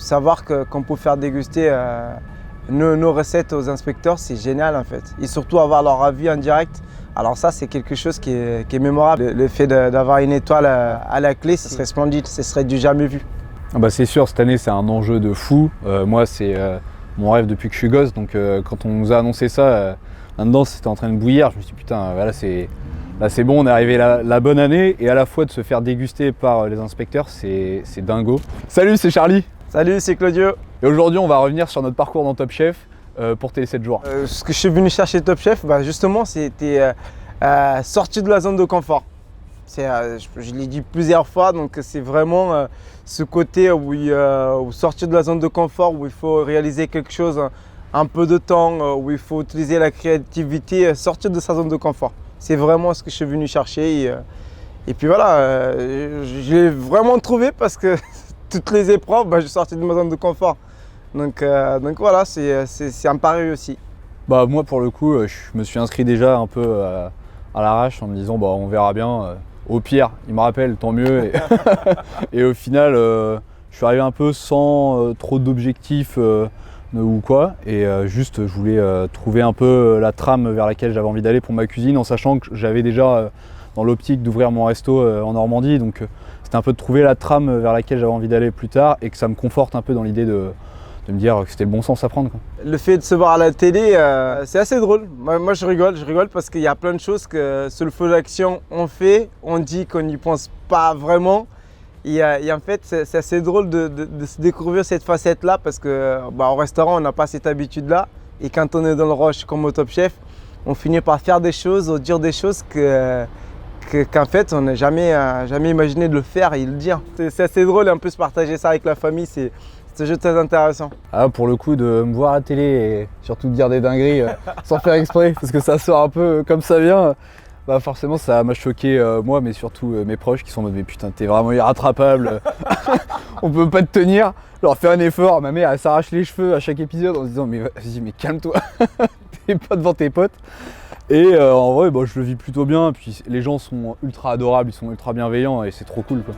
savoir qu'on peut faire déguster nos recettes aux inspecteurs, c'est génial en fait. Et surtout avoir leur avis en direct. Alors ça, c'est quelque chose qui est mémorable. Le fait d'avoir une étoile à la clé, ce serait splendide, ce serait du jamais vu. Ah bah c'est sûr, cette année c'est un enjeu de fou. Moi c'est mon rêve depuis que je suis gosse, donc quand on nous a annoncé ça, là-dedans c'était en train de bouillir. Je me suis dit putain, là c'est bon, on est arrivé la bonne année, et à la fois de se faire déguster par les inspecteurs, c'est dingo. Salut, c'est Charlie. Salut, c'est Claudio. Et aujourd'hui on va revenir sur notre parcours dans Top Chef pour Télé 7 jours. Ce que je suis venu chercher Top Chef, justement c'était sortir de la zone de confort. Je l'ai dit plusieurs fois, donc c'est vraiment ce côté où sortir de la zone de confort, où il faut réaliser quelque chose un peu de temps, où il faut utiliser la créativité, sortir de sa zone de confort. C'est vraiment ce que je suis venu chercher. Et puis voilà, je l'ai vraiment trouvé parce que toutes les épreuves, je suis sorti de ma zone de confort. Donc voilà, c'est un pari aussi. Bah moi pour le coup, je me suis inscrit déjà un peu à l'arrache en me disant on verra bien. Au pire, il me rappelle, tant mieux. Et au final, je suis arrivé un peu sans trop d'objectifs ou quoi. Et juste, je voulais trouver un peu la trame vers laquelle j'avais envie d'aller pour ma cuisine, en sachant que j'avais déjà dans l'optique d'ouvrir mon resto en Normandie. Donc c'était un peu de trouver la trame vers laquelle j'avais envie d'aller plus tard, et que ça me conforte un peu dans l'idée de me dire que c'était le bon sens à prendre, quoi. Le fait de se voir à la télé, c'est assez drôle. Moi je rigole parce qu'il y a plein de choses que sur le feu d'action on fait, on dit qu'on n'y pense pas vraiment. Et en fait c'est assez drôle de se découvrir cette facette-là, parce que au restaurant on n'a pas cette habitude-là. Et quand on est dans le rush comme au Top Chef, on finit par faire des choses ou dire des choses qu'en fait on n'a jamais imaginé de le faire et de le dire. C'est assez drôle, et en plus partager ça avec la famille, c'est juste très intéressant. Ah, pour le coup, de me voir à la télé et surtout de dire des dingueries sans faire exprès, parce que ça sort un peu comme ça vient, forcément ça m'a choqué moi, mais surtout mes proches qui sont en mode mais putain t'es vraiment irrattrapable, on peut pas te tenir. Je leur fais un effort, ma mère elle s'arrache les cheveux à chaque épisode en se disant mais vas-y mais calme-toi, t'es pas devant tes potes. Et en vrai je le vis plutôt bien, puis les gens sont ultra adorables, ils sont ultra bienveillants et c'est trop cool, quoi.